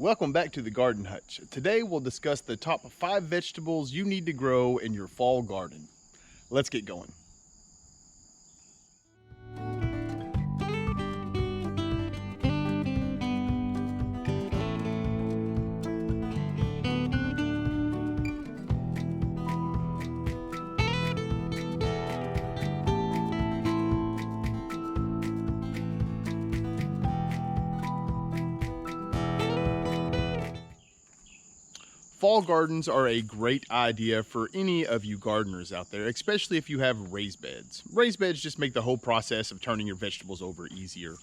Welcome back to the Garden Hutch. Today we'll discuss the top 5 vegetables you need to grow in your fall garden. Let's get going. Fall gardens are a great idea for any of you gardeners out there, especially if you have raised beds. Raised beds just make the whole process of turning your vegetables over easier.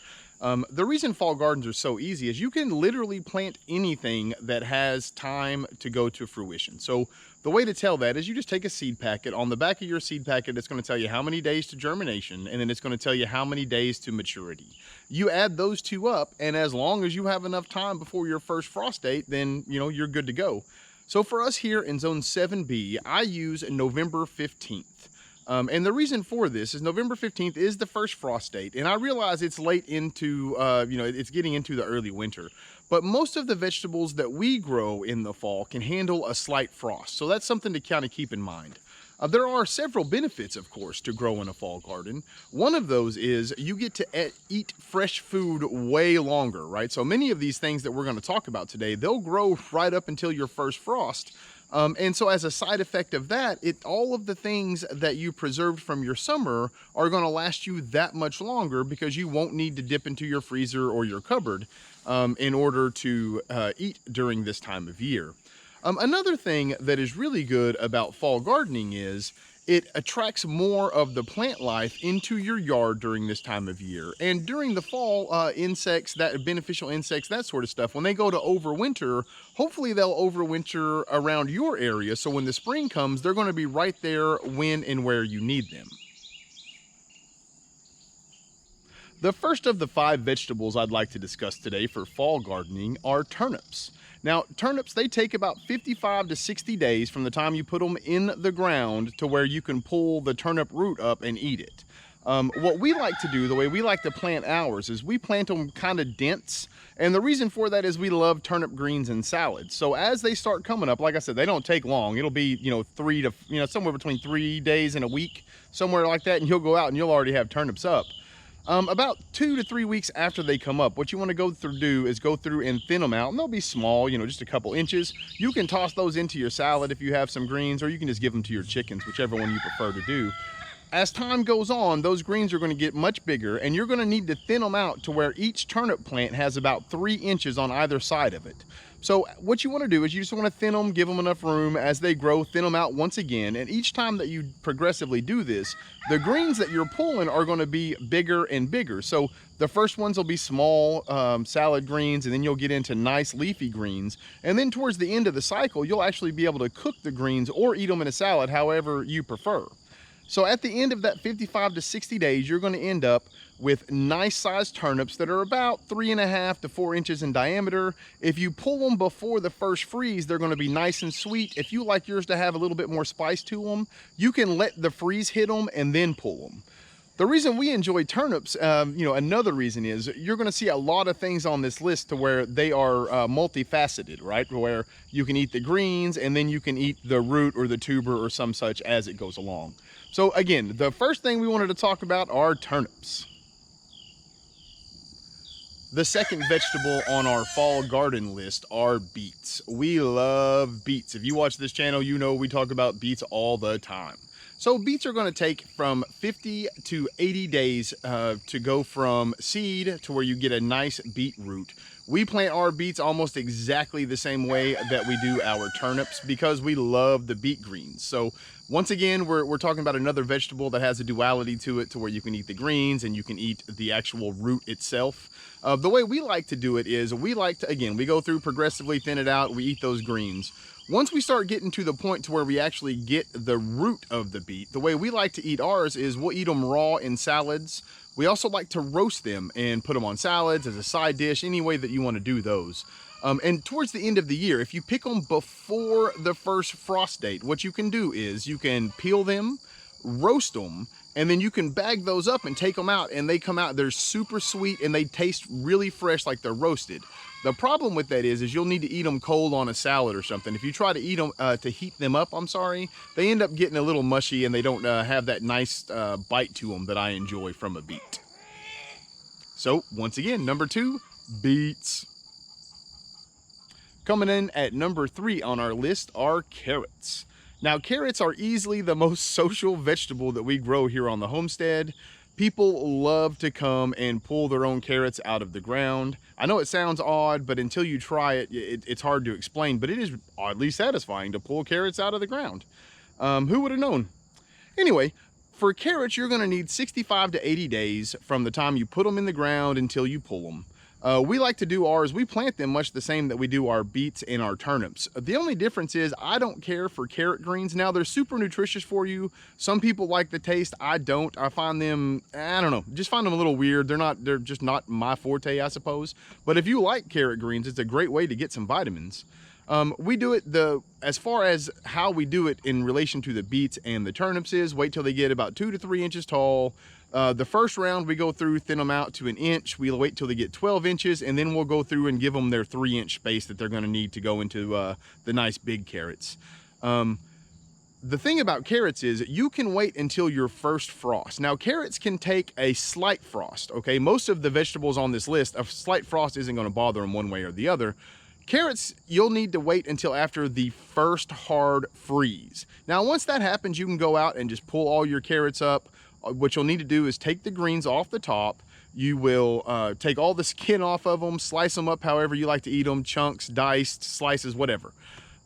The reason fall gardens are so easy is you can literally plant anything that has time to go to fruition. So the way to tell that is you just take a seed packet. On the back of your seed packet, it's going to tell you how many days to germination, and then it's going to tell you how many days to maturity. You add those two up, and as long as you have enough time before your first frost date, then you're good to go. So for us here in Zone 7B, I use November 15th. And the reason for this is November 15th is the first frost date. And I realize it's late into, it's getting into the early winter. But most of the vegetables that we grow in the fall can handle a slight frost. So that's something to kind of keep in mind. There are several benefits, of course, to growing a fall garden. One of those is you get to eat fresh food way longer, right? So many of these things that we're going to talk about today, they'll grow right up until your first frost. And so as a side effect of that, all of the things that you preserved from your summer are going to last you that much longer because you won't need to dip into your freezer or your cupboard in order to eat during this time of year. Another thing that is really good about fall gardening is it attracts more of the plant life into your yard during this time of year. And during the fall, insects, beneficial insects, that sort of stuff, when they go to overwinter, hopefully they'll overwinter around your area. So when the spring comes, they're going to be right there when and where you need them. The first of the 5 vegetables I'd like to discuss today for fall gardening are turnips. Now, turnips, they take about 55 to 60 days from the time you put them in the ground to where you can pull the turnip root up and eat it. What we like to do, the way we like to plant ours, is we plant them kind of dense. And the reason for that is we love turnip greens and salads. So as they start coming up, like I said, they don't take long. It'll be, somewhere between 3 days and a week, somewhere like that. And you'll go out and you'll already have turnips up. About 2 to 3 weeks after they come up, what you want to do is go through and thin them out, and they'll be small, just a couple inches. You can toss those into your salad if you have some greens, or you can just give them to your chickens, whichever one you prefer to do. As time goes on, those greens are going to get much bigger, and you're going to need to thin them out to where each turnip plant has about 3 inches on either side of it. So what you want to do is you just want to thin them, give them enough room. As they grow, thin them out once again. And each time that you progressively do this, the greens that you're pulling are going to be bigger and bigger. So the first ones will be small salad greens, and then you'll get into nice leafy greens. And then towards the end of the cycle, you'll actually be able to cook the greens or eat them in a salad, however you prefer. So at the end of that 55 to 60 days, you're going to end up with nice sized turnips that are about 3.5 to 4 inches in diameter. If you pull them before the first freeze, they're going to be nice and sweet. If you like yours to have a little bit more spice to them, you can let the freeze hit them and then pull them. The reason we enjoy turnips, another reason is you're going to see a lot of things on this list to where they are multifaceted, right? Where you can eat the greens and then you can eat the root or the tuber or some such as it goes along. So again, the first thing we wanted to talk about are turnips. The second vegetable on our fall garden list are beets. We love beets. If you watch this channel, you know we talk about beets all the time. So beets are going to take from 50 to 80 days to go from seed to where you get a nice beet root. We plant our beets almost exactly the same way that we do our turnips because we love the beet greens. So once again, we're talking about another vegetable that has a duality to it to where you can eat the greens and you can eat the actual root itself. The way we like to do it is we go through progressively thin it out, we eat those greens. Once we start getting to the point to where we actually get the root of the beet, the way we like to eat ours is we'll eat them raw in salads. We also like to roast them and put them on salads as a side dish, any way that you want to do those. And towards the end of the year, if you pick them before the first frost date, what you can do is you can peel them, roast them, And then you can bag those up and take them out, and they come out, they're super sweet and they taste really fresh, like they're roasted. The problem with that is you'll need to eat them cold on a salad or something. If you try to eat them, to heat them up, I'm sorry, they end up getting a little mushy and they don't have that nice bite to them that I enjoy from a beet. So once again, number 2, beets. Coming in at number 3 on our list are carrots. Now, carrots are easily the most social vegetable that we grow here on the homestead. People love to come and pull their own carrots out of the ground. I know it sounds odd, but until you try it, it's hard to explain, but it is oddly satisfying to pull carrots out of the ground. Who would have known? Anyway, for carrots, you're gonna need 65 to 80 days from the time you put them in the ground until you pull them. We like to do ours, we plant them much the same that we do our beets and our turnips. The only difference is I don't care for carrot greens. Now, they're super nutritious for you. Some people like the taste, I don't. I find them, I don't know, just find them a little weird. They're just not my forte, I suppose. But if you like carrot greens, it's a great way to get some vitamins. We do it, as far as how we do it in relation to the beets and the turnips is, wait till they get about 2 to 3 inches tall. The first round we go through, thin them out to 1 inch. We'll wait till they get 12 inches, and then we'll go through and give them their 3-inch space that they're gonna need to go into the nice big carrots. The thing about carrots is you can wait until your first frost. Now, carrots can take a slight frost, okay? Most of the vegetables on this list, a slight frost isn't gonna bother them one way or the other. Carrots, you'll need to wait until after the first hard freeze. Now, once that happens, you can go out and just pull all your carrots up. What you'll need to do is take the greens off the top. You will take all the skin off of them, slice them up however you like to eat them, chunks, diced, slices, whatever.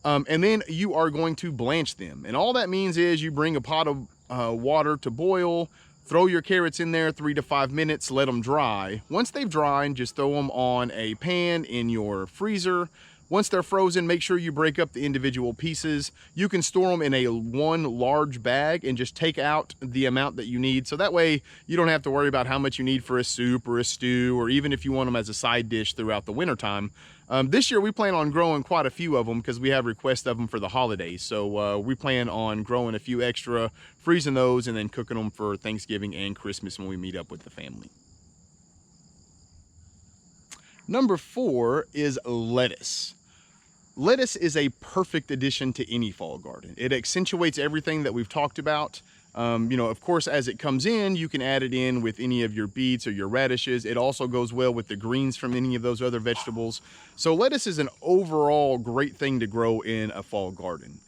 And then you are going to blanch them. And all that means is you bring a pot of water to boil, throw your carrots in there 3 to 5 minutes, let them dry. Once they've dried, just throw them on a pan in your freezer. Once they're frozen, make sure you break up the individual pieces. You can store them in one large bag and just take out the amount that you need. So that way you don't have to worry about how much you need for a soup or a stew, or even if you want them as a side dish throughout the wintertime. This year we plan on growing quite a few of them because we have requests of them for the holidays. So we plan on growing a few extra, freezing those, and then cooking them for Thanksgiving and Christmas when we meet up with the family. Number 4 is lettuce. Lettuce is a perfect addition to any fall garden. It accentuates everything that we've talked about. You know, of course, as it comes in, you can add it in with any of your beets or your radishes. It also goes well with the greens from any of those other vegetables. So lettuce is an overall great thing to grow in a fall garden.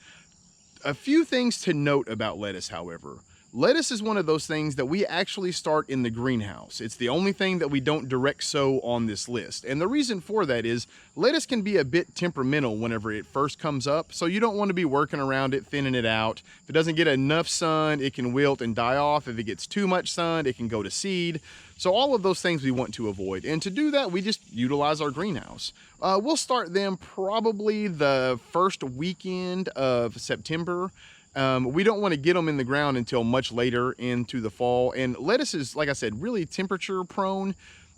A few things to note about lettuce, however. Lettuce is one of those things that we actually start in the greenhouse. It's the only thing that we don't direct sow on this list. And the reason for that is lettuce can be a bit temperamental whenever it first comes up. So you don't want to be working around it, thinning it out. If it doesn't get enough sun, it can wilt and die off. If it gets too much sun, it can go to seed. So all of those things we want to avoid. And to do that, we just utilize our greenhouse. We'll start them probably the first weekend of September. We don't want to get them in the ground until much later into the fall. And lettuce is, like I said, really temperature prone.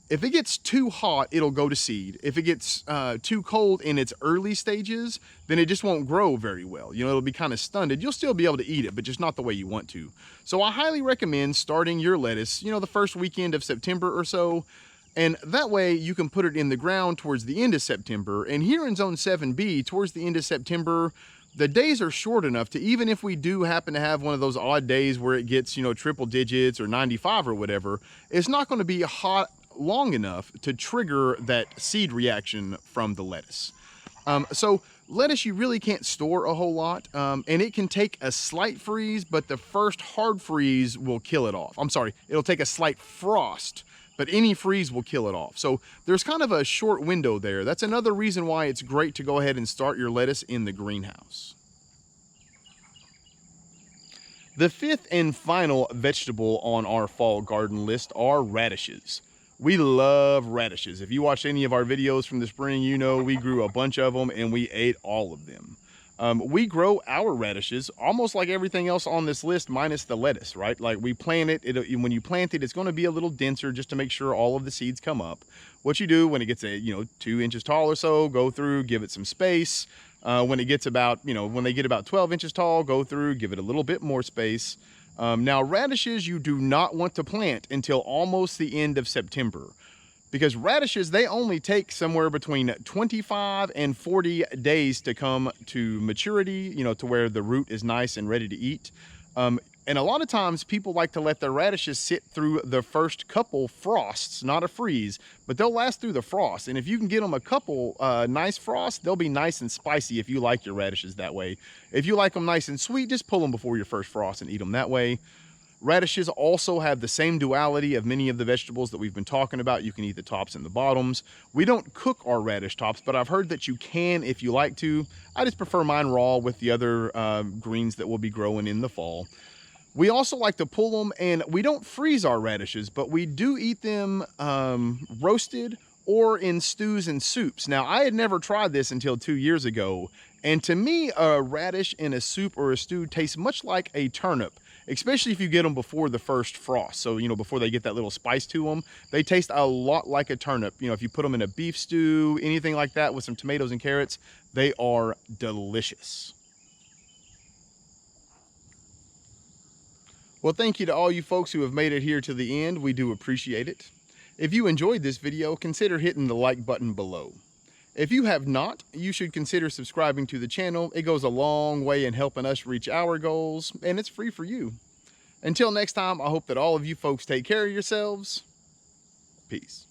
If it gets too hot, it'll go to seed. If it gets too cold in its early stages, then it just won't grow very well. You know, it'll be kind of stunted. You'll still be able to eat it, but just not the way you want to. So I highly recommend starting your lettuce, you know, the first weekend of September or so. And that way you can put it in the ground towards the end of September. And here in Zone 7B, towards the end of September, the days are short enough to, even if we do happen to have one of those odd days where it gets, you know, triple digits or 95 or whatever, it's not going to be hot long enough to trigger that seed reaction from the lettuce. So lettuce you really can't store a whole lot, and it can take a slight freeze, but the first hard freeze will kill it off. I'm sorry, it'll take a slight frost, but any freeze will kill it off. So there's kind of a short window there. That's another reason why it's great to go ahead and start your lettuce in the greenhouse. The 5th and final vegetable on our fall garden list are radishes. We love radishes. If you watched any of our videos from the spring, you know we grew a bunch of them and we ate all of them. We grow our radishes almost like everything else on this list minus the lettuce, right? Like we plant it, when you plant it, it's going to be a little denser just to make sure all of the seeds come up. What you do when it gets 2 inches tall or so, go through, give it some space. When it gets about, when they get about 12 inches tall, go through, give it a little bit more space. Now, radishes you do not want to plant until almost the end of September, because radishes, they only take somewhere between 25 and 40 days to come to maturity, to where the root is nice and ready to eat. And a lot of times people like to let their radishes sit through the first couple frosts, not a freeze, but they'll last through the frost. And if you can get them a couple nice frosts, they'll be nice and spicy if you like your radishes that way. If you like them nice and sweet, just pull them before your first frost and eat them that way. Radishes also have the same duality of many of the vegetables that we've been talking about. You can eat the tops and the bottoms. We don't cook our radish tops, but I've heard that you can if you like to. I just prefer mine raw with the other greens that will be growing in the fall. We also like to pull them, and we don't freeze our radishes, but we do eat them roasted or in stews and soups. Now, I had never tried this until 2 years ago, and to me, a radish in a soup or a stew tastes much like a turnip, especially if you get them before the first frost. So, before they get that little spice to them, they taste a lot like a turnip. If you put them in a beef stew, anything like that with some tomatoes and carrots, they are delicious. Well, thank you to all you folks who have made it here to the end. We do appreciate it. If you enjoyed this video, consider hitting the like button below. If you have not, you should consider subscribing to the channel. It goes a long way in helping us reach our goals, and it's free for you. Until next time, I hope that all of you folks take care of yourselves. Peace.